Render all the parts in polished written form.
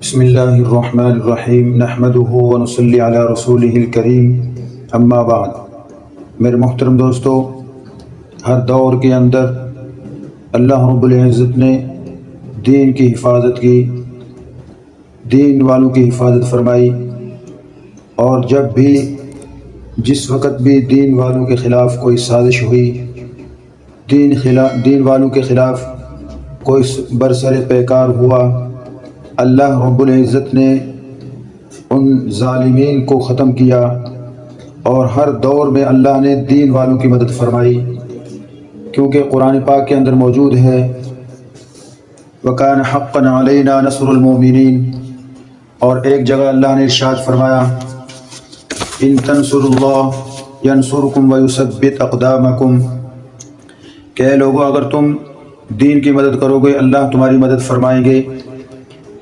بسم اللہ الرحمن الرحیم نحمدہ ونصلی علی رسولہ الکریم اما بعد۔ میرے محترم دوستو، ہر دور کے اندر اللہ رب العزت نے دین کی حفاظت کی، دین والوں کی حفاظت فرمائی، اور جب بھی جس وقت بھی دین والوں کے خلاف کوئی سازش ہوئی، دین والوں کے خلاف کوئی برسر پیکار ہوا، اللہ رب العزت نے ان ظالمین کو ختم کیا، اور ہر دور میں اللہ نے دین والوں کی مدد فرمائی، کیونکہ قرآن پاک کے اندر موجود ہے وَكَانَ حَقًّا عَلَيْنَا نَصْرُ الْمُؤْمِنِينَ۔ اور ایک جگہ اللہ نے ارشاد فرمایا إِن تَنْصُرُوا اللَّهَ يَنْصُرْكُمْ وَيُثَبِّتْ أَقْدَامَكُمْ، کہ لوگو اگر تم دین کی مدد کرو گے اللہ تمہاری مدد فرمائیں گے۔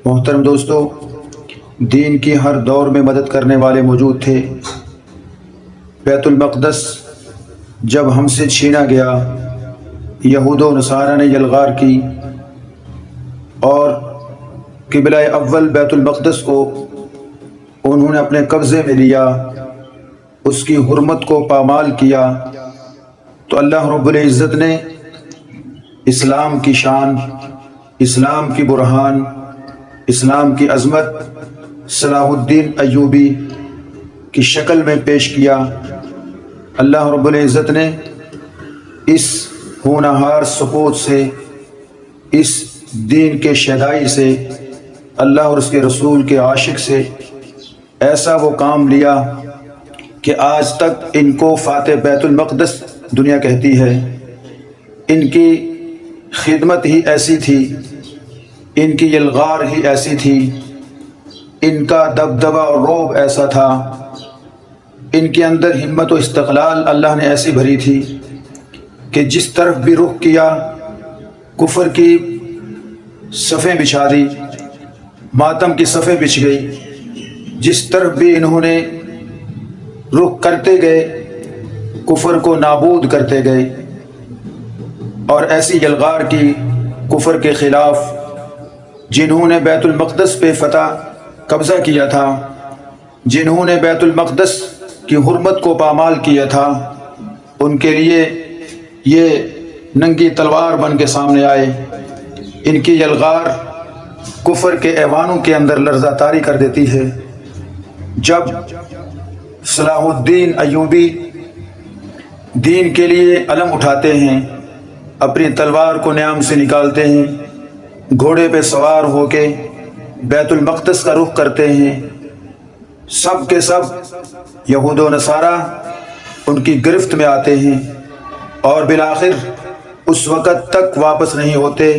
محترم دوستو، دین کی ہر دور میں مدد کرنے والے موجود تھے۔ بیت المقدس جب ہم سے چھینا گیا، یہود و نصارہ نے یلغار کی اور قبلہ اول بیت المقدس کو انہوں نے اپنے قبضے میں لیا، اس کی حرمت کو پامال کیا، تو اللہ رب العزت نے اسلام کی شان، اسلام کی برہان، اسلام کی عظمت صلاح الدین ایوبی کی شکل میں پیش کیا۔ اللہ رب العزت نے اس ہونہار سپوت سے، اس دین کے شیدائی سے، اللہ اور اس کے رسول کے عاشق سے ایسا وہ کام لیا کہ آج تک ان کو فاتح بیت المقدس دنیا کہتی ہے۔ ان کی خدمت ہی ایسی تھی، ان کی یلغار ہی ایسی تھی، ان کا دبدبہ اور رعب ایسا تھا، ان کے اندر ہمت و استقلال اللہ نے ایسی بھری تھی کہ جس طرف بھی رخ کیا کفر کی صفیں بچھا دی، ماتم کی صفیں بچھ گئی۔ جس طرف بھی انہوں نے رخ کرتے گئے کفر کو نابود کرتے گئے، اور ایسی یلغار کی کفر کے خلاف جنہوں نے بیت المقدس پہ فتح قبضہ کیا تھا، جنہوں نے بیت المقدس کی حرمت کو پامال کیا تھا، ان کے لیے یہ ننگی تلوار بن کے سامنے آئے۔ ان کی یلغار کفر کے ایوانوں کے اندر لرزہ طاری کر دیتی ہے۔ جب صلاح الدین ایوبی دین کے لیے علم اٹھاتے ہیں، اپنی تلوار کو نیام سے نکالتے ہیں، گھوڑے پہ سوار ہو کے بیت المقدس کا رخ کرتے ہیں، سب کے سب یہود و نصارہ ان کی گرفت میں آتے ہیں، اور بالآخر اس وقت تک واپس نہیں ہوتے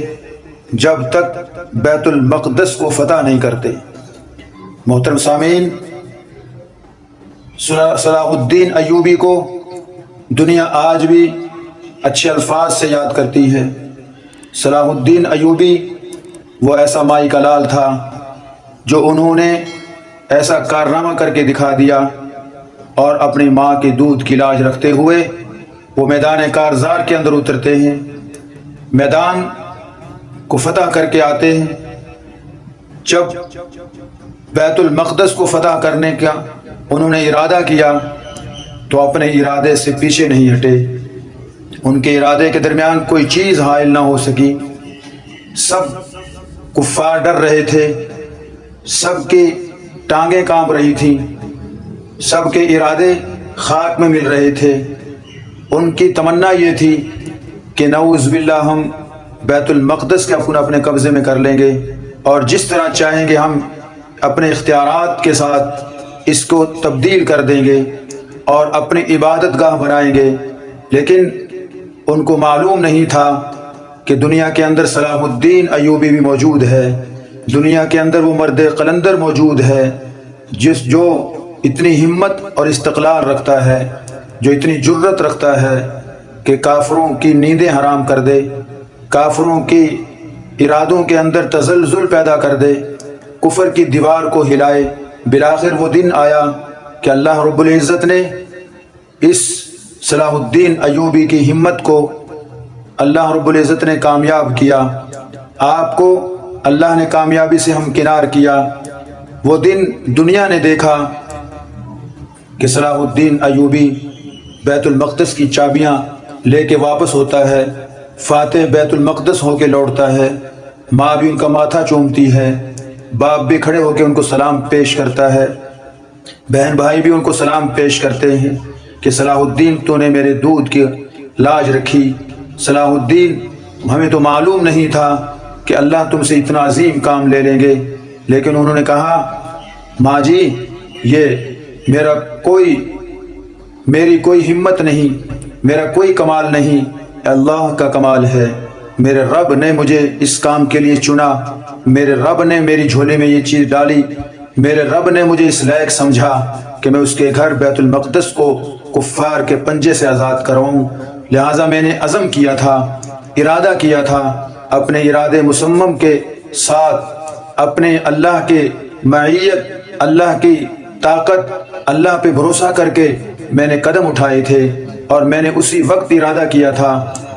جب تک بیت المقدس کو فتح نہیں کرتے۔ محترم سامعین، صلاح الدین ایوبی کو دنیا آج بھی اچھے الفاظ سے یاد کرتی ہے۔ صلاح الدین ایوبی وہ ایسا مائی کا لال تھا جو انہوں نے ایسا کارنامہ کر کے دکھا دیا، اور اپنی ماں کے دودھ کی لاج رکھتے ہوئے وہ میدان کارزار کے اندر اترتے ہیں، میدان کو فتح کر کے آتے ہیں۔ جب بیت المقدس کو فتح کرنے کا انہوں نے ارادہ کیا تو اپنے ارادے سے پیچھے نہیں ہٹے، ان کے ارادے کے درمیان کوئی چیز حائل نہ ہو سکی۔ سب کفار ڈر رہے تھے، سب کی ٹانگیں کانپ رہی تھیں، سب کے ارادے خاک میں مل رہے تھے۔ ان کی تمنا یہ تھی کہ نعوذ باللہ ہم بیت المقدس کے اپنے قبضے میں کر لیں گے، اور جس طرح چاہیں گے ہم اپنے اختیارات کے ساتھ اس کو تبدیل کر دیں گے اور اپنی عبادت گاہ بنائیں گے۔ لیکن ان کو معلوم نہیں تھا کہ دنیا کے اندر صلاح الدین ایوبی بھی موجود ہے، دنیا کے اندر وہ مرد قلندر موجود ہے جو اتنی ہمت اور استقلال رکھتا ہے، جو اتنی جرت رکھتا ہے کہ کافروں کی نیندیں حرام کر دے، کافروں کی ارادوں کے اندر تزلزل پیدا کر دے، کفر کی دیوار کو ہلائے۔ بالآخر وہ دن آیا کہ اللہ رب العزت نے اس صلاح الدین ایوبی کی ہمت کو اللہ رب العزت نے کامیاب کیا۔ آپ کو اللہ نے کامیابی سے ہمکنار کیا۔ وہ دن دنیا نے دیکھا کہ صلاح الدین ایوبی بیت المقدس کی چابیاں لے کے واپس ہوتا ہے، فاتح بیت المقدس ہو کے لوٹتا ہے، ماں بھی ان کا ماتھا چومتی ہے، باپ بھی کھڑے ہو کے ان کو سلام پیش کرتا ہے، بہن بھائی بھی ان کو سلام پیش کرتے ہیں کہ صلاح الدین تو نے میرے دودھ کی لاج رکھی۔ صلاح الدین ہمیں تو معلوم نہیں تھا کہ اللہ تم سے اتنا عظیم کام لے لیں گے، لیکن انہوں نے کہا ماں جی یہ میری کوئی ہمت نہیں، میرا کوئی کمال نہیں، اللہ کا کمال ہے۔ میرے رب نے مجھے اس کام کے لیے چنا، میرے رب نے میری جھولے میں یہ چیز ڈالی، میرے رب نے مجھے اس لائق سمجھا کہ میں اس کے گھر بیت المقدس کو کفار کے پنجے سے آزاد کراؤں۔ لہٰذا میں نے عزم کیا تھا، ارادہ کیا تھا، اپنے ارادے مصمم کے ساتھ، اپنے اللہ کے معیت، اللہ کی طاقت، اللہ پہ بھروسہ کر کے میں نے قدم اٹھائے تھے، اور میں نے اسی وقت ارادہ کیا تھا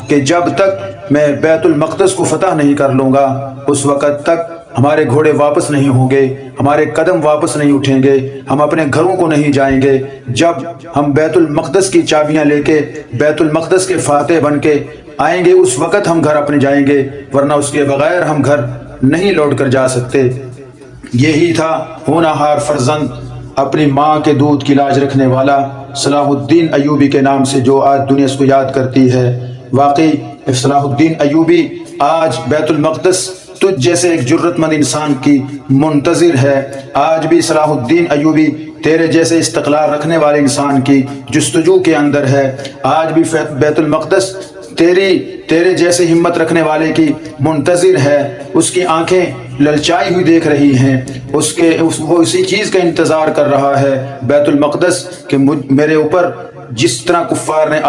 کہ جب تک میں بیت المقدس کو فتح نہیں کر لوں گا اس وقت تک ہمارے گھوڑے واپس نہیں ہوں گے، ہمارے قدم واپس نہیں اٹھیں گے، ہم اپنے گھروں کو نہیں جائیں گے۔ جب ہم بیت المقدس کی چابیاں لے کے بیت المقدس کے فاتح بن کے آئیں گے اس وقت ہم گھر اپنے جائیں گے، ورنہ اس کے بغیر ہم گھر نہیں لوٹ کر جا سکتے۔ یہی تھا ہونہار فرزند، اپنی ماں کے دودھ کی لاج رکھنے والا صلاح الدین ایوبی کے نام سے جو آج دنیا اس کو یاد کرتی ہے۔ واقعی صلاح الدین ایوبی آج بیت المقدس تجھ جیسے ایک جرت مند انسان کی منتظر ہے۔ آج بھی صلاح الدین ایوبی تیرے جیسے استقلال رکھنے والے انسان کی جستجو کے اندر ہے۔ آج بھی بیت المقدس تیرے جیسے ہمت رکھنے والے کی منتظر ہے، اس کی آنکھیں للچائی ہوئی دیکھ رہی ہیں، وہ اسی چیز کا انتظار کر رہا ہے بیت المقدس کہ میرے اوپر جس طرح کفار نے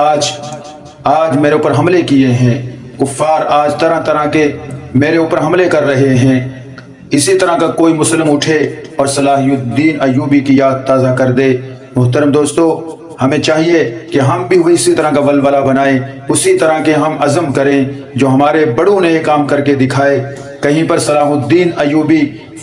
آج میرے اوپر حملے کیے ہیں، کفار آج طرح طرح کے میرے اوپر حملے کر رہے ہیں، اسی طرح کا کوئی مسلم اٹھے اور صلاح الدین ایوبی کی یاد تازہ کر دے۔ محترم دوستو، ہمیں چاہیے کہ ہم بھی اسی طرح کا ولولہ بنائیں، اسی طرح کے ہم عزم کریں جو ہمارے بڑوں نے یہ کام کر کے دکھائے۔ کہیں پر صلاح الدین ایوبی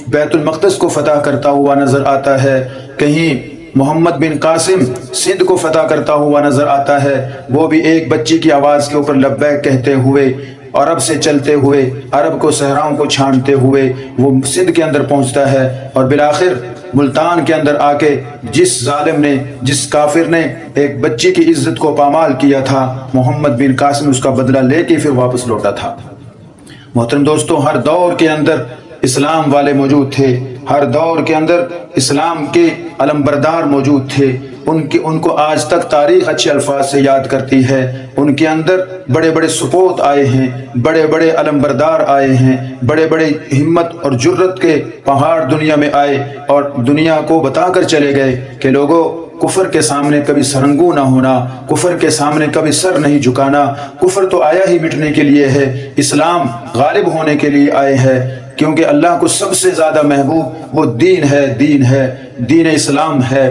بیت المقدس کو فتح کرتا ہوا نظر آتا ہے، کہیں محمد بن قاسم سندھ کو فتح کرتا ہوا نظر آتا ہے، وہ بھی ایک بچی کی آواز کے اوپر لبیک کہتے ہوئے، عرب سے چلتے ہوئے، عرب کو صحراؤں کو چھانتے ہوئے وہ سندھ کے اندر پہنچتا ہے، اور بالآخر ملتان کے اندر آ کے جس ظالم نے، جس کافر نے ایک بچی کی عزت کو پامال کیا تھا، محمد بن قاسم اس کا بدلہ لے کے پھر واپس لوٹا تھا۔ محترم دوستوں، ہر دور کے اندر اسلام والے موجود تھے، ہر دور کے اندر اسلام کے علمبردار موجود تھے، ان کو آج تک تاریخ اچھے الفاظ سے یاد کرتی ہے۔ ان کے اندر بڑے بڑے سپوت آئے ہیں، بڑے بڑے علمبردار آئے ہیں، بڑے بڑے ہمت اور جرت کے پہاڑ دنیا میں آئے اور دنیا کو بتا کر چلے گئے کہ لوگوں، کفر کے سامنے کبھی سرنگو نہ ہونا، کفر کے سامنے کبھی سر نہیں جھکانا۔ کفر تو آیا ہی مٹنے کے لیے ہے، اسلام غالب ہونے کے لیے آئے ہے، کیونکہ اللہ کو سب سے زیادہ محبوب وہ دین اسلام ہے۔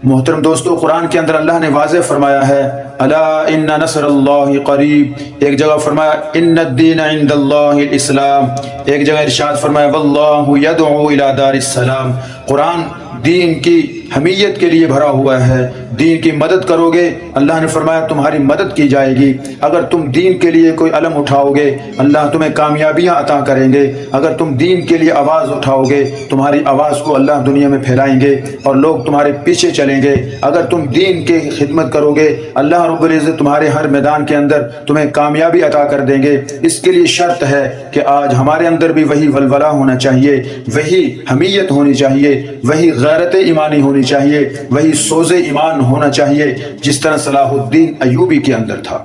محترم دوستو، قرآن کے اندر اللہ نے واضح فرمایا ہے، الا ان نصر اللہ قریب، ایک جگہ فرمایا ان الدین عند اللہ الاسلام، ایک جگہ ارشاد فرمایا واللہ یدعو الی دار السلام۔ قرآن دین کی حمیت کے لیے بھرا ہوا ہے، دین کی مدد کرو گے، اللہ نے فرمایا تمہاری مدد کی جائے گی۔ اگر تم دین کے لیے کوئی علم اٹھاؤ گے، اللہ تمہیں کامیابیاں عطا کریں گے۔ اگر تم دین کے لیے آواز اٹھاؤ گے، تمہاری آواز کو اللہ دنیا میں پھیلائیں گے اور لوگ تمہارے پیچھے چلیں گے۔ اگر تم دین کی خدمت کرو گے، اللہ رب العزت تمہارے ہر میدان کے اندر تمہیں کامیابی عطا کر دیں گے۔ اس کے لیے شرط ہے کہ آج ہمارے اندر بھی وہی ولولہ ہونا چاہیے، وہی حمیت ہونی چاہیے، وہی غیرت ایمانی ہونی چاہیے، وہی سوز ایمان ہونا چاہیے جس طرح صلاح الدین ایوبی کے اندر تھا۔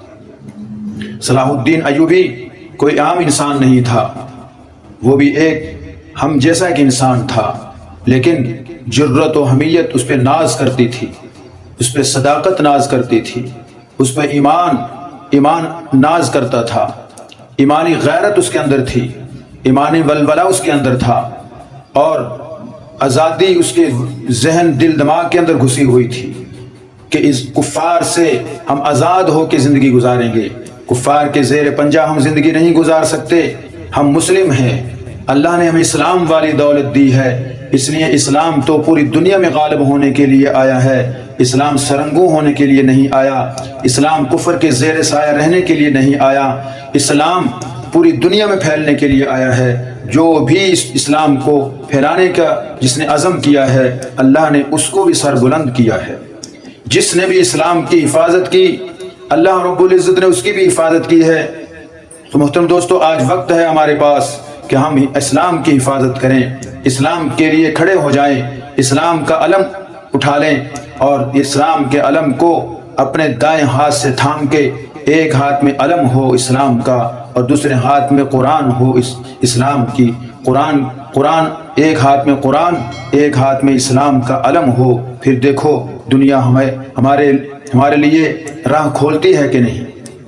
صلاح الدین ایوبی کوئی عام انسان نہیں تھا، وہ بھی ایک ہم جیسا ایک انسان تھا، لیکن جرت و حمیت اس پہ ناز کرتی تھی، اس پہ صداقت ناز کرتی تھی، اس پہ ایمان ناز کرتا تھا، ایمانی غیرت اس کے اندر تھی، ایمانی ولولہ اس کے اندر تھا، اور آزادی اس کے ذہن دل دماغ کے اندر گھسی ہوئی تھی کہ اس کفار سے ہم آزاد ہو کے زندگی گزاریں گے، کفار کے زیر پنجہ ہم زندگی نہیں گزار سکتے، ہم مسلم ہیں، اللہ نے ہمیں اسلام والی دولت دی ہے، اس لیے اسلام تو پوری دنیا میں غالب ہونے کے لیے آیا ہے، اسلام سرنگوں ہونے کے لیے نہیں آیا، اسلام کفر کے زیر سایہ رہنے کے لیے نہیں آیا، اسلام پوری دنیا میں پھیلنے کے لیے آیا ہے۔ جو بھی اس اسلام کو پھیلانے کا جس نے عزم کیا ہے، اللہ نے اس کو بھی سر بلند کیا ہے۔ جس نے بھی اسلام کی حفاظت کی، اللہ رب العزت نے اس کی بھی حفاظت کی ہے۔ تو محترم دوستو، آج وقت ہے ہمارے پاس کہ ہم اسلام کی حفاظت کریں، اسلام کے لیے کھڑے ہو جائیں، اسلام کا علم اٹھا لیں اور اسلام کے علم کو اپنے دائیں ہاتھ سے تھام کے، ایک ہاتھ میں علم ہو اسلام کا اور دوسرے ہاتھ میں قرآن ہو اسلام کی، قرآن ایک ہاتھ میں قرآن، ایک ہاتھ میں اسلام کا علم ہو، پھر دیکھو دنیا ہمارے لیے راہ کھولتی ہے کہ نہیں،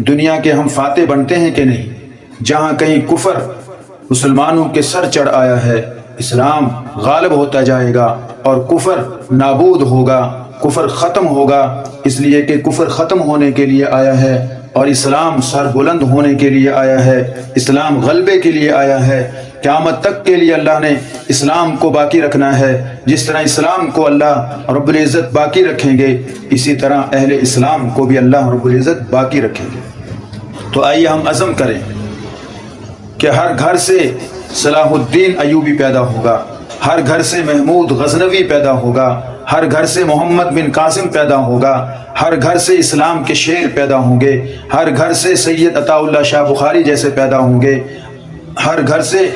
دنیا کے ہم فاتح بنتے ہیں کہ نہیں۔ جہاں کہیں کفر مسلمانوں کے سر چڑھ آیا ہے، اسلام غالب ہوتا جائے گا اور کفر نابود ہوگا، کفر ختم ہوگا، اس لیے کہ کفر ختم ہونے کے لیے آیا ہے اور اسلام سر بلند ہونے کے لیے آیا ہے، اسلام غلبے کے لیے آیا ہے۔ قیامت تک کے لیے اللہ نے اسلام کو باقی رکھنا ہے۔ جس طرح اسلام کو اللہ رب العزت باقی رکھیں گے، اسی طرح اہل اسلام کو بھی اللہ رب العزت باقی رکھیں گے۔ تو آئیے ہم عزم کریں کہ ہر گھر سے صلاح الدین ایوبی پیدا ہوگا، ہر گھر سے محمود غزنوی پیدا ہوگا، ہر گھر سے محمد بن قاسم پیدا ہوگا، ہر گھر سے اسلام کے شیر پیدا ہوں گے، ہر گھر سے سید عطا اللہ شاہ بخاری جیسے پیدا ہوں گے، ہر گھر سے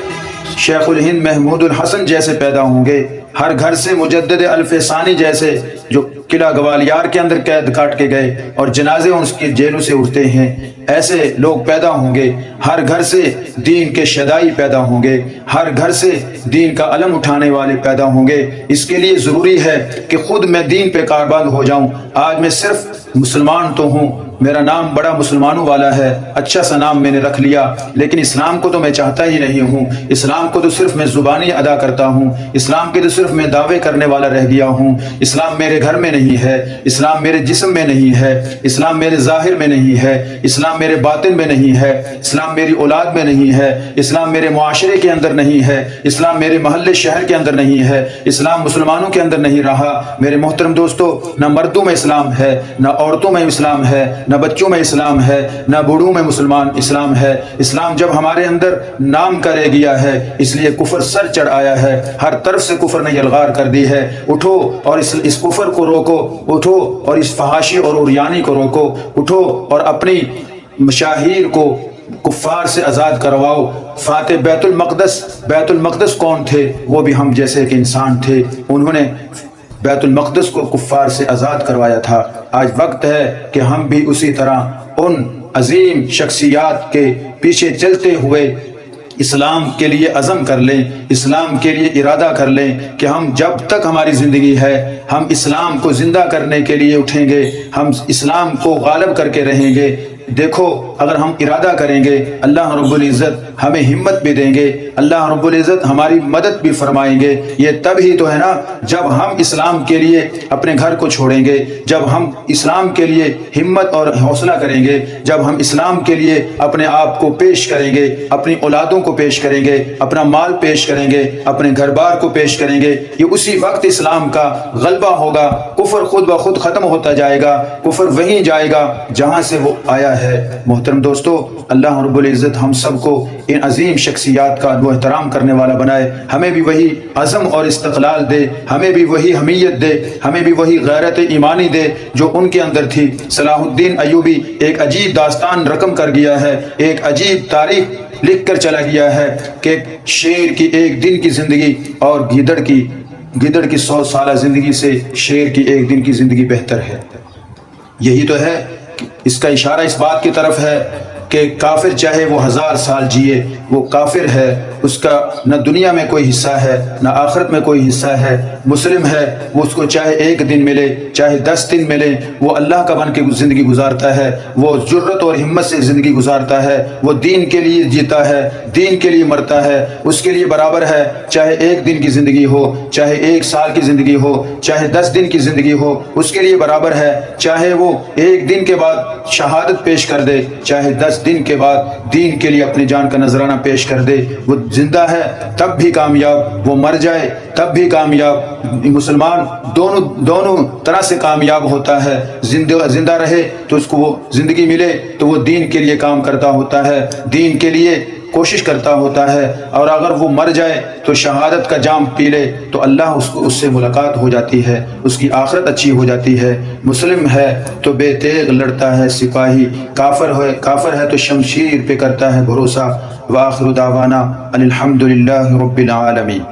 شیخ الہند محمود الحسن جیسے پیدا ہوں گے، ہر گھر سے مجدد الف ثانی جیسے جو قلعہ گوالیار کے اندر قید کاٹ کے گئے اور جنازے اس کے جیلوں سے اٹھتے ہیں، ایسے لوگ پیدا ہوں گے۔ ہر گھر سے دین کے شدائی پیدا ہوں گے، ہر گھر سے دین کا علم اٹھانے والے پیدا ہوں گے۔ اس کے لیے ضروری ہے کہ خود میں دین پہ کاربند ہو جاؤں۔ آج میں صرف مسلمان تو ہوں، میرا نام بڑا مسلمانوں والا ہے، اچھا سا نام میں نے رکھ لیا، لیکن اسلام کو تو میں چاہتا ہی نہیں ہوں، اسلام کو تو صرف میں زبانی ادا کرتا ہوں، اسلام کے تو صرف میں دعوے کرنے والا رہ گیا ہوں۔ اسلام میرے گھر میں نہیں ہے، اسلام میرے جسم میں نہیں ہے، اسلام میرے ظاہر میں نہیں ہے، اسلام میرے باطن میں نہیں ہے، اسلام میری اولاد میں نہیں ہے، اسلام میرے معاشرے کے اندر نہیں ہے، اسلام میرے محلے شہر کے اندر نہیں ہے، اسلام مسلمانوں کے اندر نہیں رہا۔ میرے محترم دوستو، نہ مردوں میں اسلام ہے، نہ عورتوں میں اسلام ہے، نہ بچوں میں اسلام ہے، نہ بوڑھوں میں مسلمان اسلام ہے۔ اسلام جب ہمارے اندر نام کا رہ گیا ہے، اس لیے کفر سر چڑھ آیا ہے، ہر طرف سے کفر نے یلغار کر دی ہے۔ اٹھو اور اس کفر کو روکو، اٹھو اور اس فحاشی اور عریانی کو روکو، اٹھو اور اپنی مشاہیر کو کفار سے آزاد کرواؤ۔ فاتح بیت المقدس کون تھے؟ وہ بھی ہم جیسے ایک انسان تھے، انہوں نے بیت المقدس کو کفار سے آزاد کروایا تھا۔ آج وقت ہے کہ ہم بھی اسی طرح ان عظیم شخصیات کے پیچھے چلتے ہوئے اسلام کے لیے عزم کر لیں، اسلام کے لیے ارادہ کر لیں کہ ہم جب تک ہماری زندگی ہے، ہم اسلام کو زندہ کرنے کے لیے اٹھیں گے، ہم اسلام کو غالب کر کے رہیں گے۔ دیکھو، اگر ہم ارادہ کریں گے، اللہ رب العزت ہمیں ہمت بھی دیں گے، اللہ رب العزت ہماری مدد بھی فرمائیں گے۔ یہ تب ہی تو ہے نا جب ہم اسلام کے لیے اپنے گھر کو چھوڑیں گے، جب ہم اسلام کے لیے ہمت اور حوصلہ کریں گے، جب ہم اسلام کے لیے اپنے آپ کو پیش کریں گے، اپنی اولادوں کو پیش کریں گے، اپنا مال پیش کریں گے، اپنے گھر بار کو پیش کریں گے۔ یہ اسی وقت اسلام کا غلبہ ہوگا، کفر خود بخود ختم ہوتا جائے گا، کفر وہیں جائے گا جہاں سے وہ آیا ہے۔ محترم دوستو، اللہ رب العزت ہم سب کو ان عظیم شخصیات کا ادب و احترام کرنے والا بنائے، ہمیں بھی وہی عزم اور استقلال دے، ہمیں بھی وہی حمیت دے، ہمیں بھی وہی غیرت ایمانی دے جو ان کے اندر تھی۔ صلاح الدین ایوبی ایک عجیب داستان رقم کر گیا ہے، ایک عجیب تاریخ لکھ کر چلا گیا ہے کہ شیر کی ایک دن کی زندگی اور گیدڑ کی 100 سالہ زندگی سے شیر کی ایک دن کی زندگی بہتر ہے۔ یہی تو ہے، اس کا اشارہ اس بات کی طرف ہے کہ کافر چاہے وہ 1000 سال جیے، وہ کافر ہے، اس کا نہ دنیا میں کوئی حصہ ہے نہ آخرت میں کوئی حصہ ہے۔ مسلم ہے، وہ اس کو چاہے 1 دن ملے چاہے 10 دن ملے، وہ اللہ کا بن کے زندگی گزارتا ہے، وہ جرت اور ہمت سے زندگی گزارتا ہے، وہ دین کے لیے جیتا ہے، دین کے لیے مرتا ہے، اس کے لیے برابر ہے چاہے 1 دن کی زندگی ہو، چاہے 1 سال کی زندگی ہو، چاہے 10 دن کی زندگی ہو، اس کے لیے برابر ہے، چاہے وہ 1 دن کے بعد شہادت پیش کر دے، چاہے 10 دن کے بعد دین کے لیے اپنی جان کا نذرانہ پیش کر دے، وہ زندہ ہے تب بھی کامیاب، وہ مر جائے تب بھی کامیاب۔ مسلمان دونوں طرح سے کامیاب ہوتا ہے، زندہ رہے تو اس کو وہ زندگی ملے تو وہ دین کے لیے کام کرتا ہوتا ہے، دین کے لیے کوشش کرتا ہوتا ہے، اور اگر وہ مر جائے تو شہادت کا جام پی لے تو اللہ اس سے ملاقات ہو جاتی ہے، اس کی آخرت اچھی ہو جاتی ہے۔ مسلم ہے تو بے تیغ لڑتا ہے سپاہی، کافر ہے تو شمشیر پہ کرتا ہے بھروسہ۔ وآخر دعوانا ان الحمد للہ رب العالمین۔